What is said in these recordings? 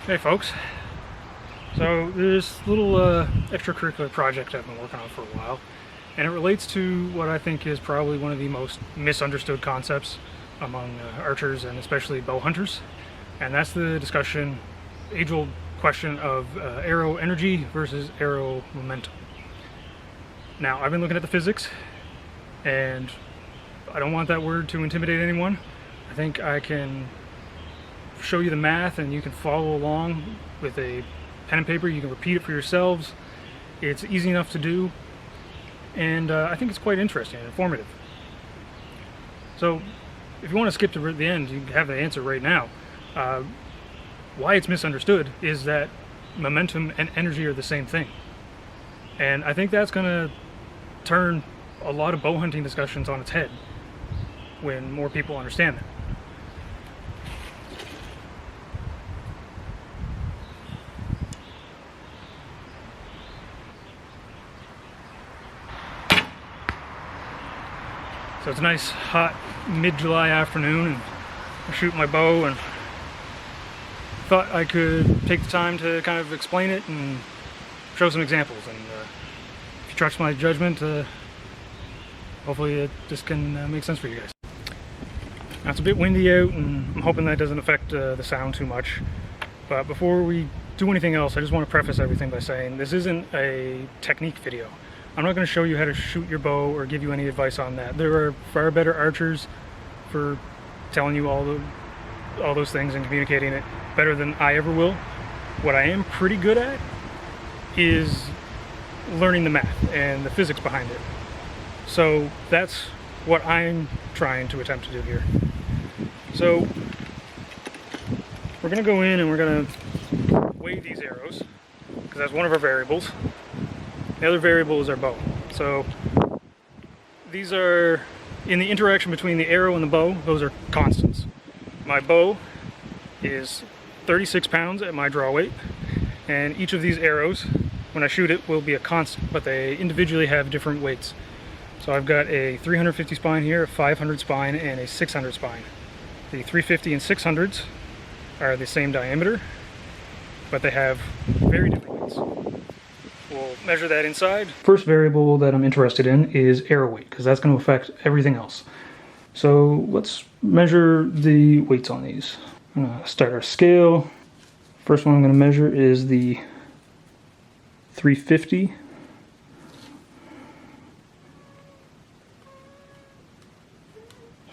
Hey folks, so this little extracurricular project I've been working on for a while, and it relates to what I think is probably one of the most misunderstood concepts among archers and especially bow hunters, and that's the discussion, age-old question of arrow energy versus arrow momentum. Now, I've been looking at the physics, and I don't want that word to intimidate anyone. I think I can show you the math and you can follow along with a pen and paper. You can repeat it for yourselves. It's easy enough to do, and I think it's quite interesting and informative. So if you want to skip to the end, you have the answer right now. Why it's misunderstood is that momentum and energy are the same thing, and I think that's going to turn a lot of bow hunting discussions on its head when more people understand that. So it's a nice hot mid-July afternoon, and I shoot my bow, and thought I could take the time to kind of explain it and show some examples. And if you trust my judgment, hopefully this can make sense for you guys. Now, it's a bit windy out, and I'm hoping that doesn't affect the sound too much. But before we do anything else, I just want to preface everything by saying this isn't a technique video. I'm not going to show you how to shoot your bow or give you any advice on that. There are far better archers for telling you all those things and communicating it better than I ever will. What I am pretty good at is learning the math and the physics behind it. So that's what I'm trying to attempt to do here. So we're going to go in and we're going to weigh these arrows, because that's one of our variables. The other variable is our bow. So these are, in the interaction between the arrow and the bow, those are constants. My bow is 36 pounds at my draw weight, and each of these arrows, when I shoot it, will be a constant, but they individually have different weights. So I've got a 350 spine here, a 500 spine, and a 600 spine. The 350 and 600s are the same diameter, but they have very different weights. We'll measure that inside. First variable that I'm interested in is arrow weight, because that's going to affect everything else. So let's measure the weights on these. I'm going to start our scale. First one I'm going to measure is the 350.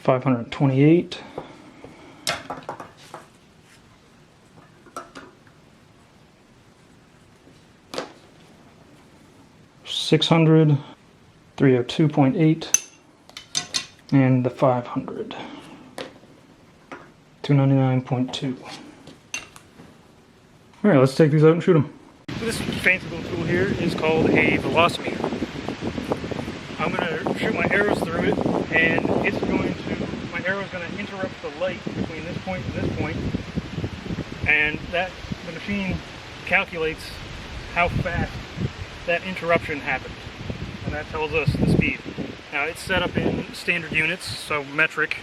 $528. 600, 302.8, and the 500, 299.2. Alright, let's take these out and shoot them. This fancy little tool here is called a velocimeter. I'm going to shoot my arrows through it, and my arrow is going to interrupt the light between this point and this point, and the machine calculates how fast that interruption happens, and that tells us the speed. Now, it's set up in standard units, so metric.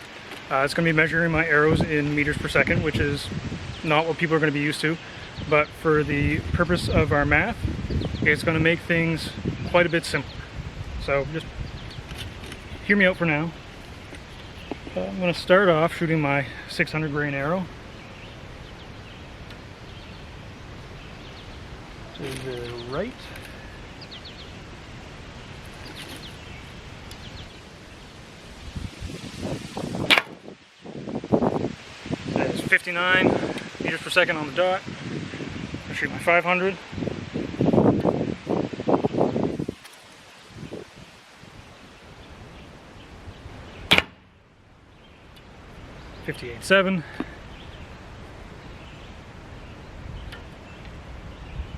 It's going to be measuring my arrows in meters per second, which is not what people are going to be used to, but for the purpose of our math, it's going to make things quite a bit simpler. So just hear me out for now. I'm going to start off shooting my 600 grain arrow to the right. That is 59 meters per second on the dot. I'll shoot my 500. .7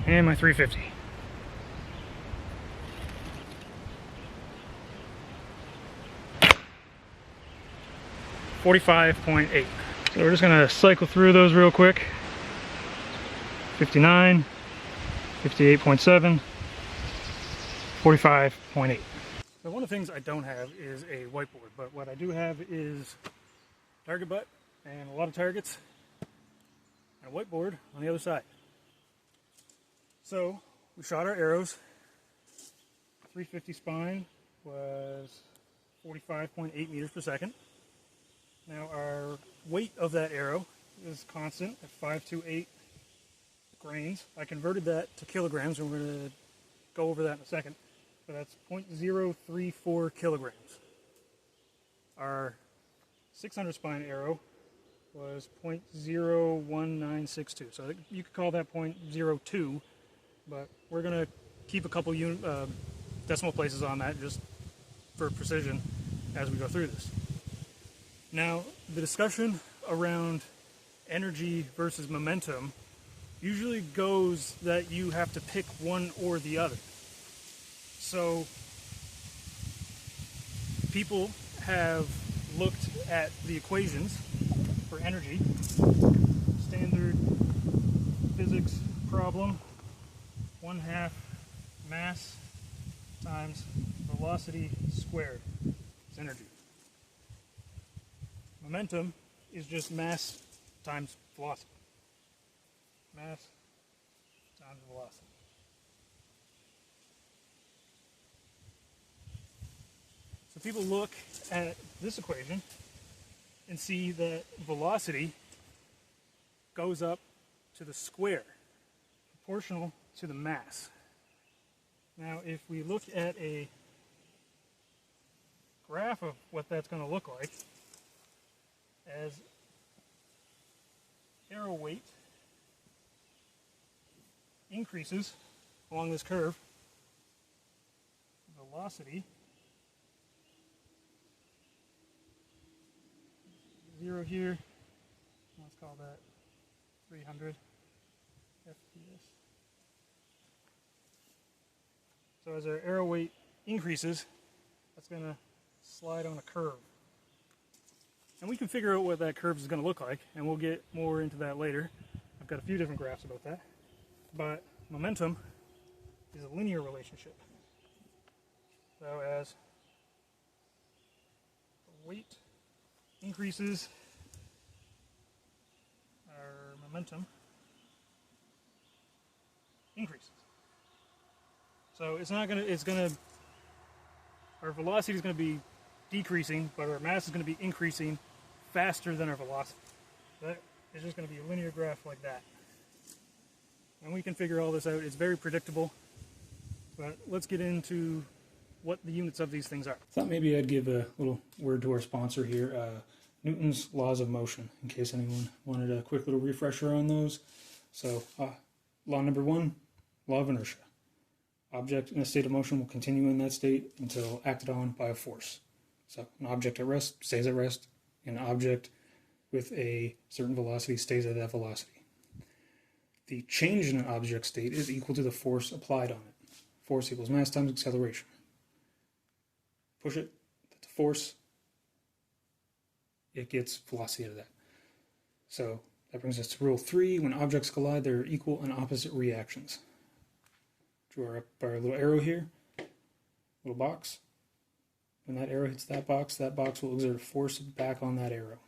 and my 350. .45.8. So we're just going to cycle through those real quick. 59, 58.7, 45.8. So one of the things I don't have is a whiteboard, but what I do have is target butt and a lot of targets, and whiteboard on the other side. So we shot our arrows. 350 spine was 45.8 meters per second. Now our weight of that arrow is constant at 528 grains. I converted that to kilograms, and we're going to go over that in a second. But that's 0.034 kilograms. Our 600 spine arrow was 0.01962. So you could call that 0.02, but we're going to keep a couple decimal places on that just for precision as we go through this. Now, the discussion around energy versus momentum usually goes that you have to pick one or the other. So people have looked at the equations for energy. Standard physics problem, 1/2 mass times velocity squared is energy. Momentum is just mass times velocity. Mass times velocity. So people look at this equation and see that velocity goes up to the square, proportional to the mass. Now, if we look at a graph of what that's going to look like, as arrow weight increases along this curve, velocity, 0 here, let's call that 300 FPS. So as our arrow weight increases, that's going to slide on a curve. And we can figure out what that curve is going to look like, and we'll get more into that later. I've got a few different graphs about that. But momentum is a linear relationship. So as the weight increases, our momentum increases. So our velocity is going to be decreasing, but our mass is going to be increasing faster than our velocity. That is just going to be a linear graph like that. And we can figure all this out. It's very predictable. But let's get into what the units of these things are. Thought maybe I'd give a little word to our sponsor here, Newton's laws of motion, in case anyone wanted a quick little refresher on those. So, law number 1, law of inertia. Object in a state of motion will continue in that state until acted on by a force. So, an object at rest stays at rest, and an object with a certain velocity stays at that velocity. The change in an object state is equal to the force applied on it. Force equals mass times acceleration. Push it, that's a force, it gets velocity out of that. So that brings us to rule 3. When objects collide, there are equal and opposite reactions. Draw up our little arrow here, little box. When that arrow hits that box will exert a force back on that arrow.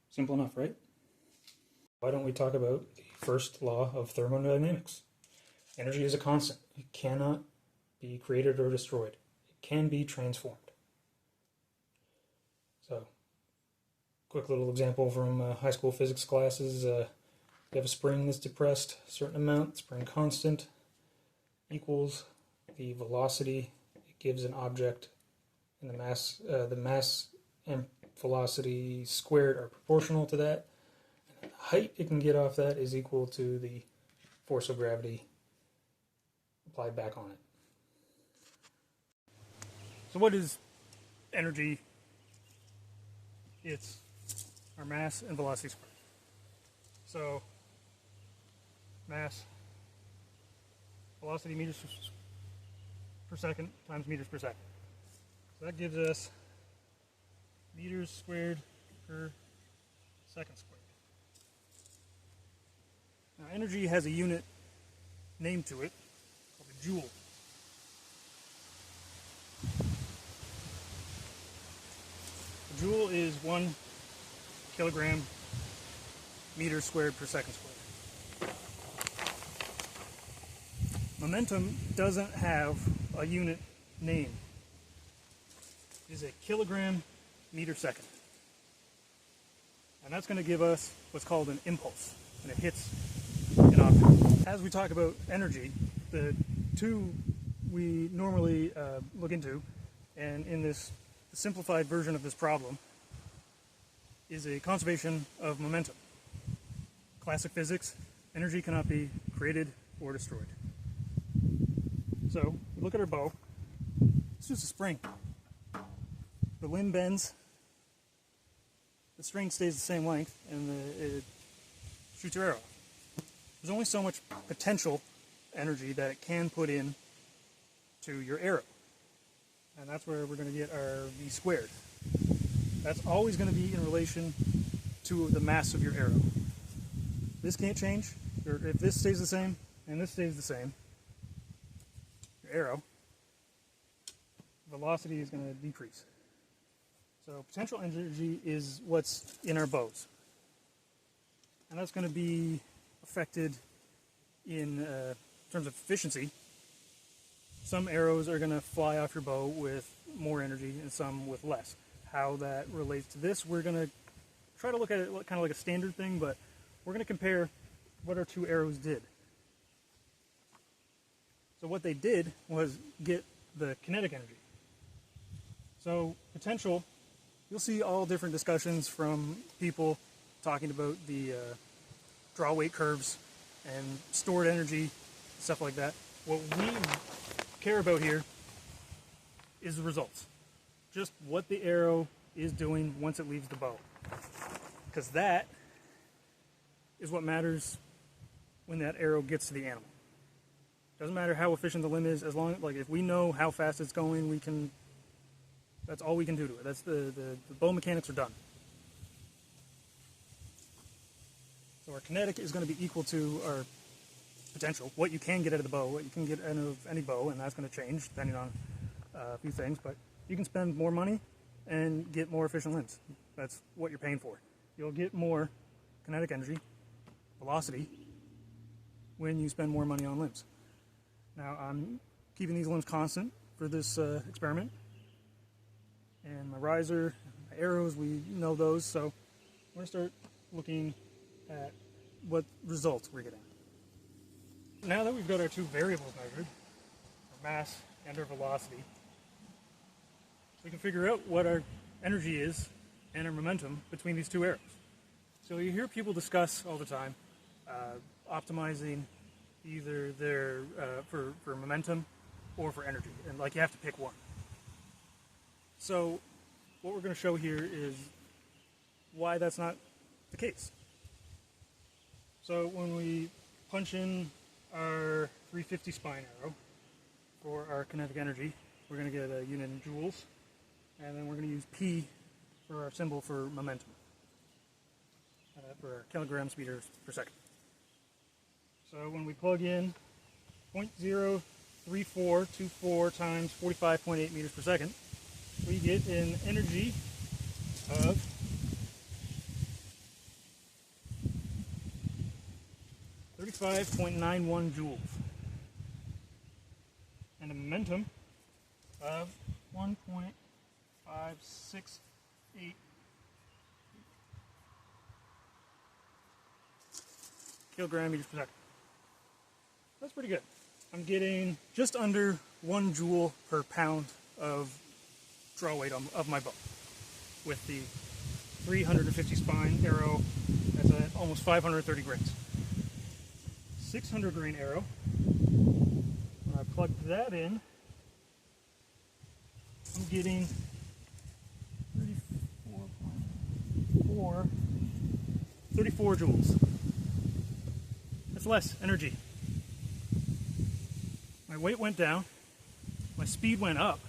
Simple enough, right? Why don't we talk about the first law of thermodynamics? Energy is a constant. It cannot be created or destroyed. It can be transformed. So, quick little example from high school physics classes. You have a spring that's depressed a certain amount, spring constant equals the velocity it gives an object, and the mass and velocity squared are proportional to that. And the height it can get off that is equal to the force of gravity applied back on it. So what is energy? It's our mass and velocity squared. So mass, velocity meters per second times meters per second. So that gives us meters squared per second squared. Now energy has a unit named to it called a joule. A joule is 1 kilogram meters squared per second squared. momentum doesn't have a unit name. It is a kilogram meter second. And that's going to give us what's called an impulse when it hits an object. As we talk about energy, the two we normally look into, and in this simplified version of this problem, is a conservation of momentum. Classic physics, energy cannot be created or destroyed. So, we look at our bow. It's just a spring. The limb bends, the string stays the same length, and it shoots your arrow. There's only so much potential energy that it can put in to your arrow. And that's where we're going to get our V squared. That's always going to be in relation to the mass of your arrow. This can't change. Or if this stays the same and this stays the same, your arrow velocity is going to decrease. So potential energy is what's in our bows. And that's going to be affected in terms of efficiency. Some arrows are going to fly off your bow with more energy and some with less. How that relates to this, we're going to try to look at it kind of like a standard thing, but we're going to compare what our two arrows did. So what they did was get the kinetic energy. So potential, you'll see all different discussions from people talking about the draw weight curves and stored energy, stuff like that. What we care about here is the results. Just what the arrow is doing once it leaves the bow. Because that is what matters when that arrow gets to the animal. Doesn't matter how efficient the limb is, as long as, like, if we know how fast it's going, we can, that's all we can do to it. That's the bow mechanics are done. So our kinetic is going to be equal to our potential, what you can get out of the bow, what you can get out of any bow, and that's going to change depending on a few things, but you can spend more money and get more efficient limbs. That's what you're paying for. You'll get more kinetic energy, velocity, when you spend more money on limbs. Now, I'm keeping these limbs constant for this experiment. And my riser, my arrows, we know those, so we're going to start looking at what results we're getting. Now that we've got our two variables measured, our mass and our velocity, we can figure out what our energy is and our momentum between these two arrows. So you hear people discuss all the time optimizing either their for momentum or for energy, and like you have to pick one. So what we're going to show here is why that's not the case. So when we punch in our 350 spine arrow for our kinetic energy, we're going to get a unit in joules, and then we're going to use P for our symbol for momentum, for our kilograms meters per second. So when we plug in 0.03424 times 45.8 meters per second, we get an energy of 35.91 joules and a momentum of 1.568 kilogram meters per second. That's pretty good. I'm getting just under 1 joule per pound of draw weight of my bow with the 350 spine arrow. That's at almost 530 grains. 600 grain arrow, when I plug that in, I'm getting 34 joules. That's less energy. My weight went down, my speed went up,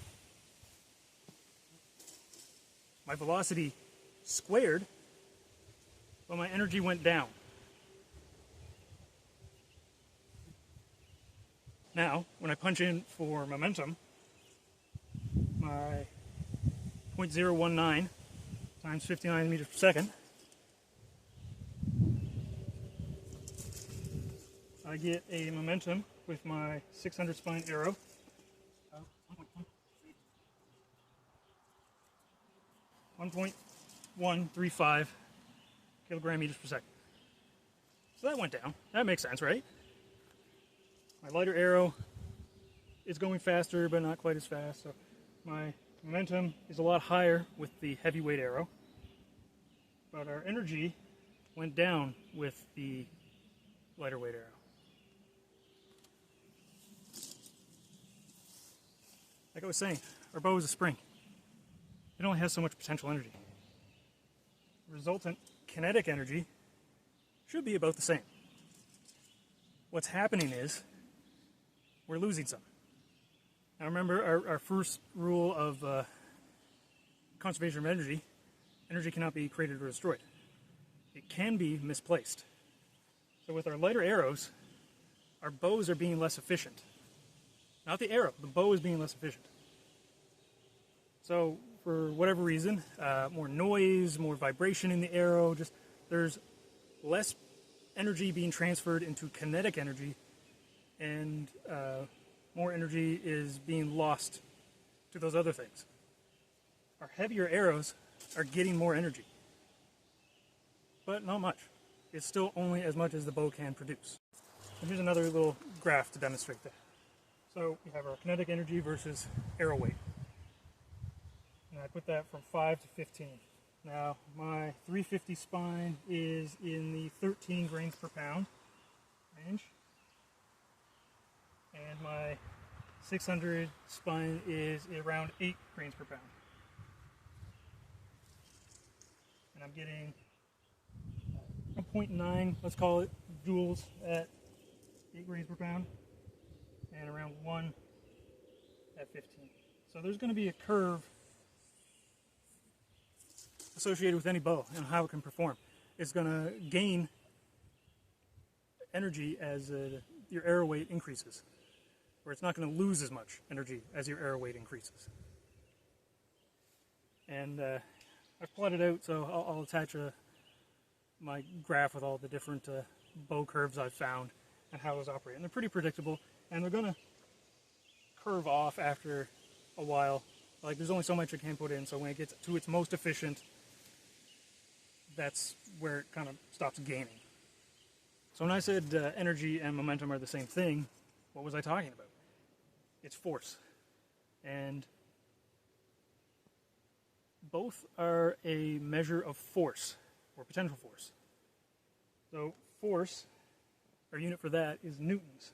my velocity squared, but my energy went down. Now, when I punch in for momentum, my 0.019 times 59 meters per second, I get a momentum with my 600 spine arrow. 1.135 kilogram meters per second. So that went down. That makes sense, right? My lighter arrow is going faster, but not quite as fast. So my momentum is a lot higher with the heavyweight arrow. But our energy went down with the lighter weight arrow. Like I was saying, our bow is a spring. It only has so much potential energy. The resultant kinetic energy should be about the same. What's happening is we're losing some. Now remember our first rule of conservation of energy: energy cannot be created or destroyed. It can be misplaced. So with our lighter arrows, our bows are being less efficient. Not the arrow, the bow is being less efficient. So for whatever reason, more noise, more vibration in the arrow, just there's less energy being transferred into kinetic energy, and more energy is being lost to those other things. Our heavier arrows are getting more energy, but not much. It's still only as much as the bow can produce. And here's another little graph to demonstrate that. So we have our kinetic energy versus arrow weight. And I put that from 5 to 15. Now my 350 spine is in the 13 grains per pound range, and my 600 spine is around 8 grains per pound. And I'm getting 1.9, let's call it, joules at 8 grains per pound, and around 1 at 15. So there's going to be a curve associated with any bow and how it can perform. It's going to gain energy as your arrow weight increases, where it's not going to lose as much energy as your arrow weight increases. And I've plotted out, so I'll attach my graph with all the different bow curves I've found and how those operate. And they're pretty predictable, and they're going to curve off after a while. Like, there's only so much it can put in, so when it gets to its most efficient, that's where it kind of stops gaining. So when I said energy and momentum are the same thing, what was I talking about? It's force. And both are a measure of force, or potential force. So force, our unit for that is newtons.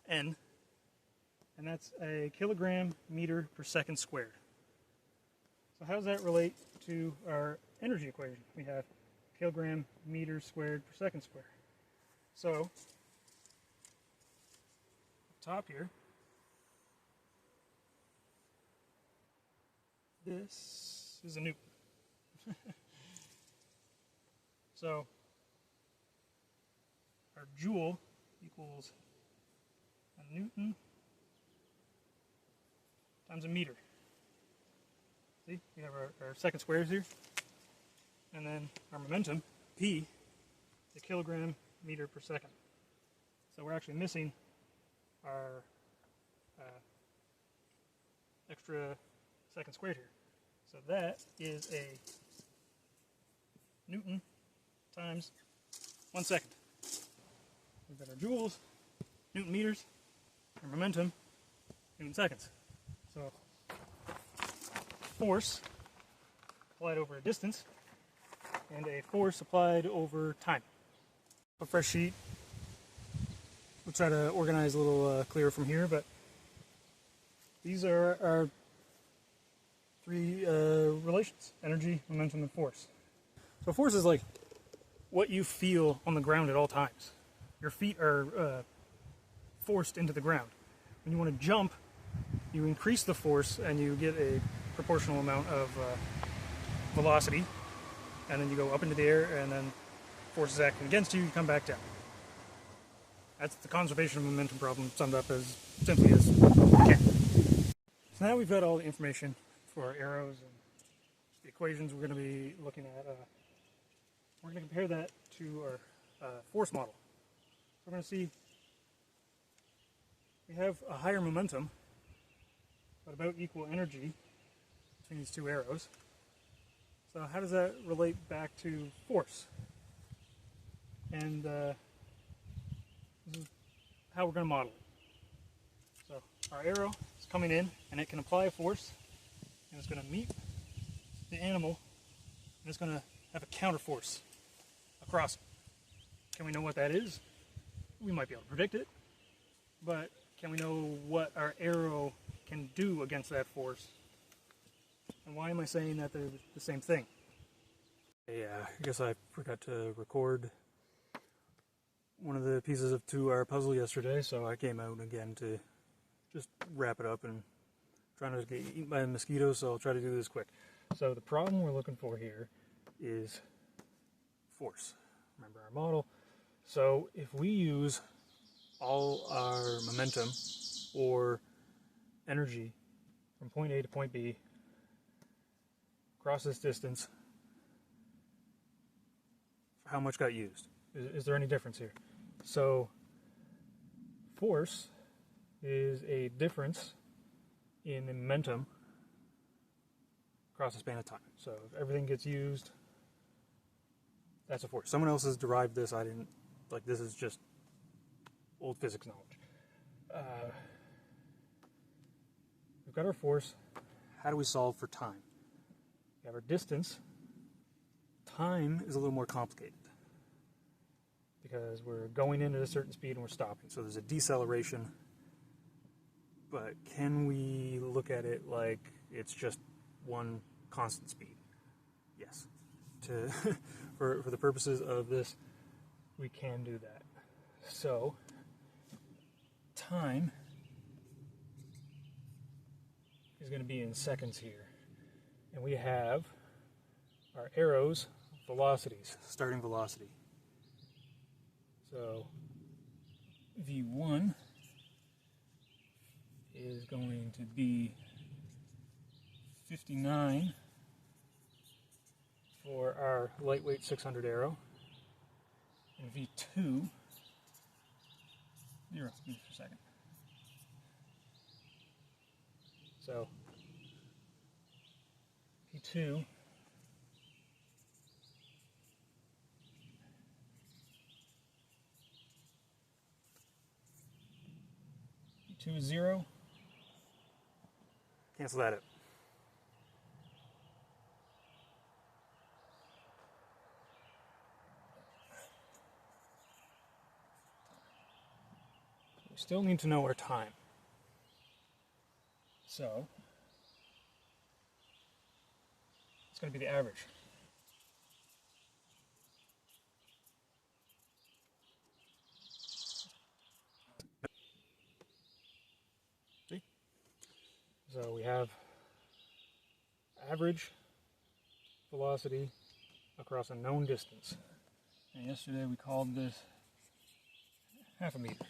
N, and that's a kilogram meter per second squared. So how does that relate to our energy equation? We have kilogram meters squared per second squared. So, up top here, this is a newton. So, our joule equals a newton times a meter. See, we have our second squares here. And then our momentum, P, the kilogram meter per second. So we're actually missing our extra second squared here. So that is a newton times 1 second. We've got our joules, newton meters, our momentum, newton seconds. So force applied over a distance and a force applied over time. A fresh sheet. We'll try to organize a little clearer from here, but these are our three relations: energy, momentum, and force. So force is like what you feel on the ground at all times. Your feet are forced into the ground. When you want to jump, you increase the force and you get a proportional amount of velocity, and then you go up into the air, and then force is acting against you, you come back down. That's the conservation of momentum problem summed up as simply as you can. So now we've got all the information for our arrows and the equations we're going to be looking at. We're going to compare that to our force model. we're going to see we have a higher momentum, but about equal energy between these two arrows. So how does that relate back to force? And this is how we're going to model it. So our arrow is coming in, and it can apply a force, and it's going to meet the animal, and it's going to have a counter force across it. Can we know what that is? We might be able to predict it, but can we know what our arrow can do against that force? And why am I saying that they're the same thing? Yeah, I guess I forgot to record one of the pieces to our puzzle yesterday, so I came out again to just wrap it up, and trying to get eaten by mosquitoes, so I'll try to do this quick. So the problem we're looking for here is force. Remember our model. So if we use all our momentum or energy from point A to point B across this distance, how much got used? Is there any difference here? So force is a difference in the momentum across a span of time. So if everything gets used, that's a force. Someone else has derived this. I didn't. Like, this is just old physics knowledge. We've got our force. How do we solve for time? We have our distance. Time is a little more complicated because we're going in at a certain speed and we're stopping. So there's a deceleration. But can we look at it like it's just one constant speed? Yes. For the purposes of this, we can do that. So time is going to be in seconds here. And we have our arrows, velocities, starting velocity. So V1 is going to be 59 for our lightweight 600 arrow, and V2, 0 meters per second. So V2 is 0. Cancel that out. We still need to know our time. So it's going to be the average. See? So we have average velocity across a known distance. And yesterday we called this half a meter,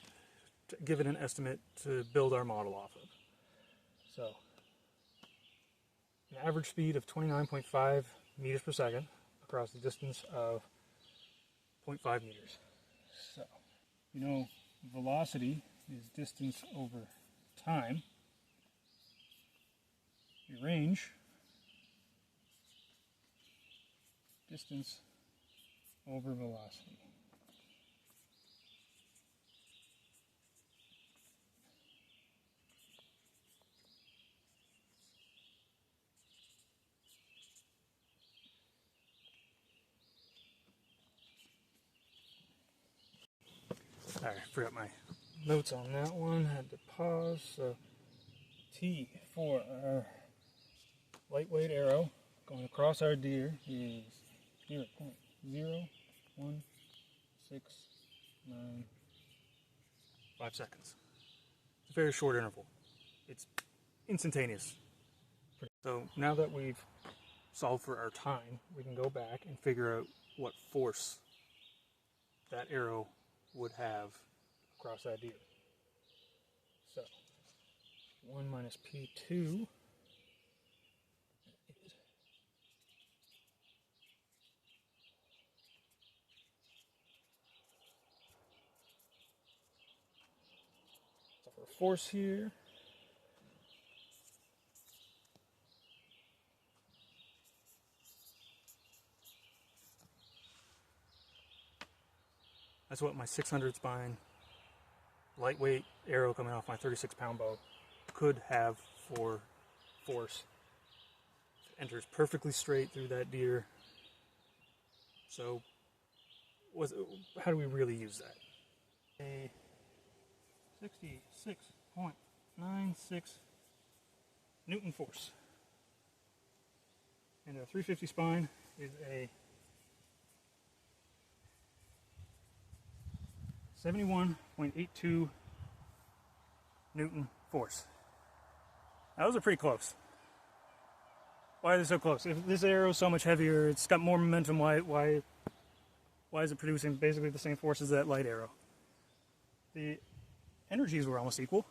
to give it an estimate to build our model off of. So an average speed of 29.5 meters per second across the distance of 0.5 meters. So, you know, velocity is distance over time. Your range, distance over velocity. Alright, forgot my notes on that one. Had to pause. So T for our lightweight arrow going across our deer is 0.01695 seconds. It's a very short interval. It's instantaneous. So now that we've solved for our time, we can go back and figure out what force that arrow would have across that deer. So 1 minus P2 is for force here. That's what my 600 spine lightweight arrow coming off my 36-pound bow could have for force. It enters perfectly straight through that deer. So how do we really use that? A 66.96 Newton force. And a 350 spine is a 71.82 Newton force. Now, those are pretty close. Why are they so close? If this arrow is so much heavier, it's got more momentum, why is it producing basically the same force as that light arrow? The energies were almost equal.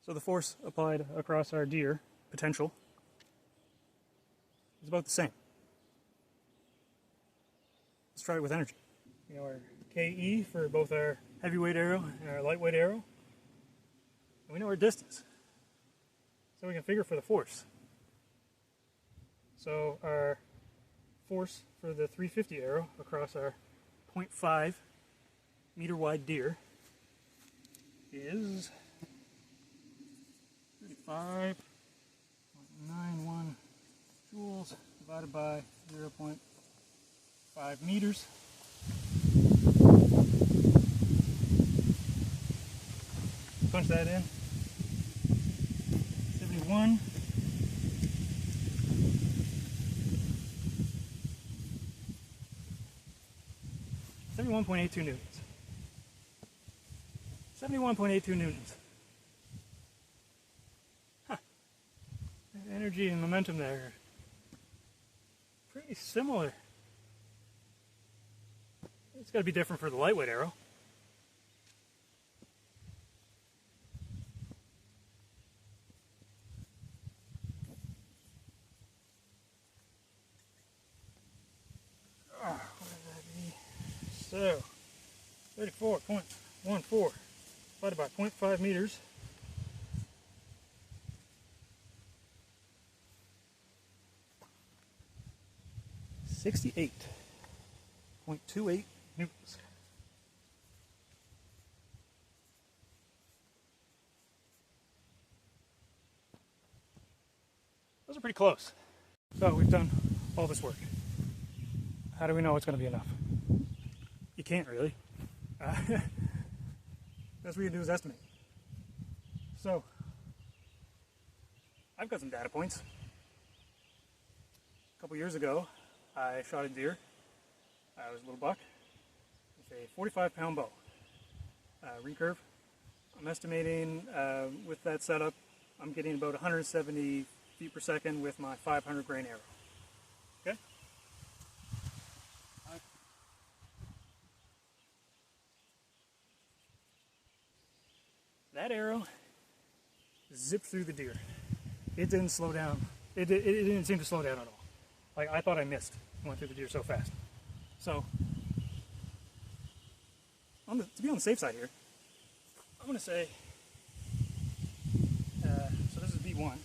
So the force applied across our deer, potential, is about the same. Let's try it with energy. You know, our KE for both our heavyweight arrow and our lightweight arrow. And we know our distance. So we can figure for the force. So our force for the 350 arrow across our 0.5 meter wide deer is 35.91 joules divided by 0.5 meters. Punch that in. 71. 71.82 newtons. 71.82 newtons. Huh. Energy and momentum there are pretty similar. It's got to be different for the lightweight arrow. What would that be? So, 34.14 divided by 0.5 meters. .28 newtons. Those are pretty close. So we've done all this work. How do we know it's going to be enough? You can't really. Best we can do is estimate. So, I've got some data points. A couple years ago, I shot a deer. I was a little buck with a 45-pound bow. Recurve. I'm estimating with that setup, I'm getting about 170 feet per second with my 500 grain arrow. Okay? That arrow zipped through the deer. It didn't slow down. It didn't seem to slow down at all. Like, I thought I missed. It went through the deer so fast. So, to be on the safe side here, I'm going to say, so this is V1.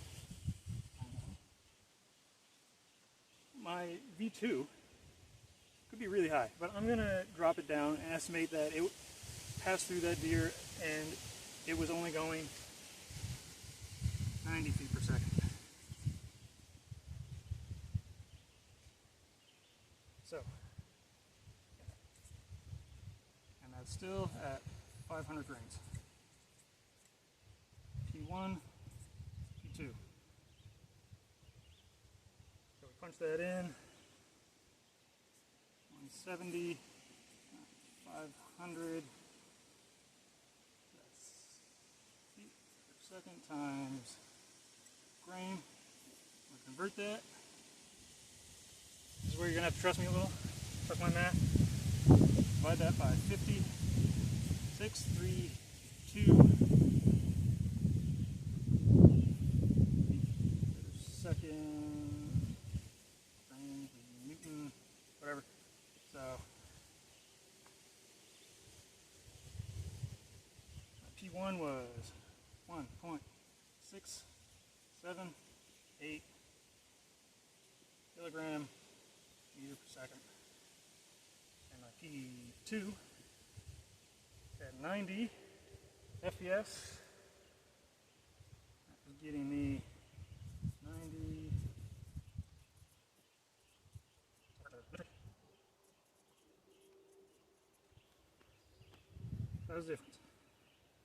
My V2 could be really high, but I'm going to drop it down and estimate that it passed through that deer and it was only going 90 feet per second. So, and that's still at 500 grains. P1, P2. So we punch that in. 170, 500. Feet per second times grain. We'll convert that. This is where you're going to have to trust me a little. Trust my math. Divide that by 50. 632 per second. Grain, Newton, whatever. So 6, 7, 8 kilogram meter per second. And my P2 at 90 FPS. That was getting me 90. That was different.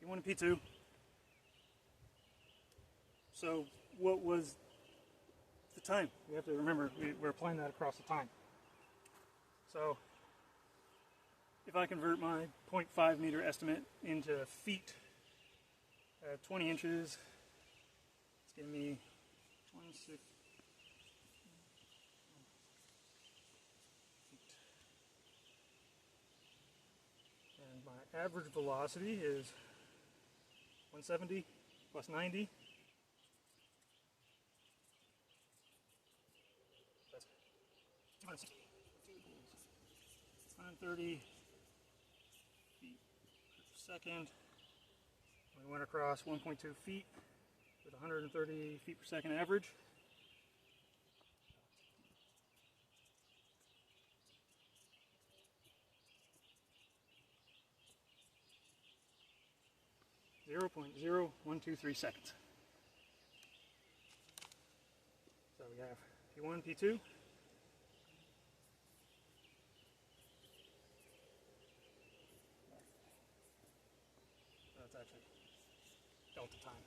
P1 and P2. So what was the time? We have to remember we're applying that across the time. So if I convert my 0.5 meter estimate into feet, 20 inches, it's giving me 26 feet. And my average velocity is 170 plus 90. That's 130 feet per second. We went across 1.2 feet with 130 feet per second average. .0123 seconds. So we have P1, P2. That's actually delta time.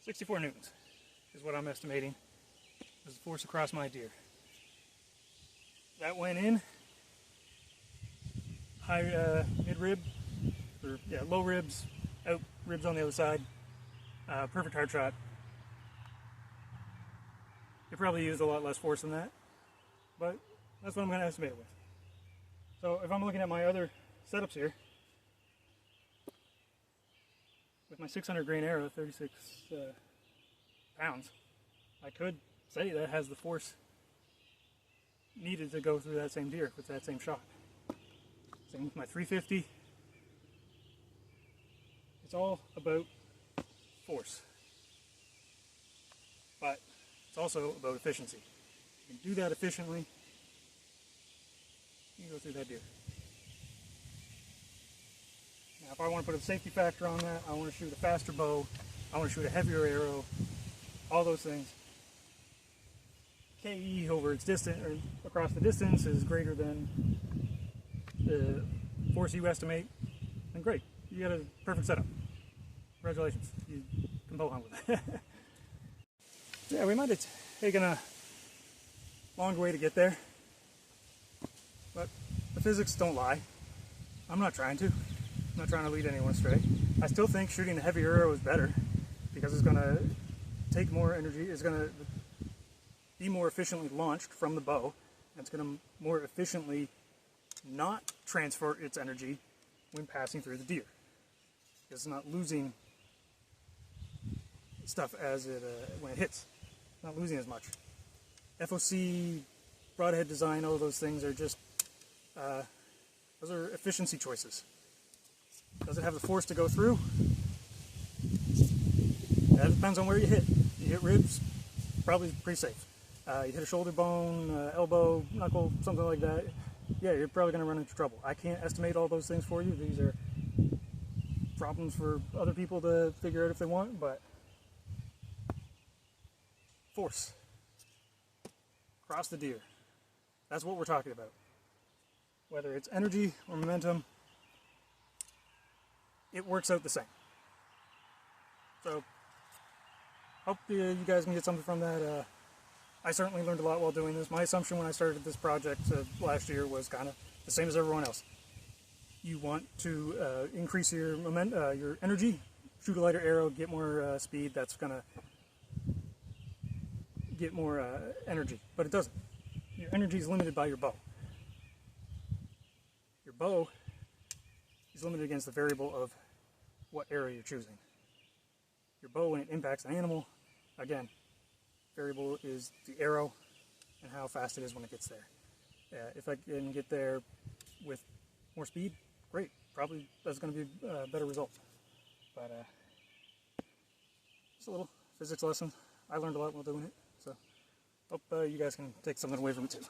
64 newtons is what I'm estimating as the force across my deer. That went in high mid rib, or yeah, low ribs, out ribs on the other side. Perfect hard shot. It probably used a lot less force than that, but that's what I'm going to estimate it with. So if I'm looking at my other setups here, with my 600 grain arrow, 36 pounds, I could say that has the force needed to go through that same deer with that same shot. Same with my 350. It's all about force, but it's also about efficiency. You can do that efficiently, you can go through that deer. Now if I want to put a safety factor on that, I want to shoot a faster bow, I want to shoot a heavier arrow, all those things. KE over its distance, or across the distance, is greater than the force you estimate, then great, you got a perfect setup. Congratulations, you can bow hunt with it. Yeah, we might have taken a longer way to get there, but the physics don't lie. I'm not trying to lead anyone astray. I still think shooting a heavy arrow is better because it's going to take more energy, it's going to be more efficiently launched from the bow, and it's going to more efficiently not transfer its energy when passing through the deer. It's not losing stuff as it when it hits. It's not losing as much. FOC, broadhead design, all of those things are just those are efficiency choices. Does it have the force to go through? That depends on where you hit. You hit ribs, probably pretty safe. You hit a shoulder bone, elbow, knuckle, something like that, yeah, you're probably going to run into trouble. I can't estimate all those things for you. These are problems for other people to figure out if they want, but force. Cross the deer. That's what we're talking about. Whether it's energy or momentum, it works out the same. So, hope you guys can get something from that. I certainly learned a lot while doing this. My assumption when I started this project last year was kind of the same as everyone else. You want to increase your your energy, shoot a lighter arrow, get more speed. That's going to get more energy, but it doesn't. Your energy is limited by your bow. Your bow is limited against the variable of what arrow you're choosing. Your bow, when it impacts an animal, again, variable is the arrow and how fast it is when it gets there. If I can get there with more speed, great. Probably that's going to be a better result. But just a little physics lesson. I learned a lot while doing it, so hope you guys can take something away from it too.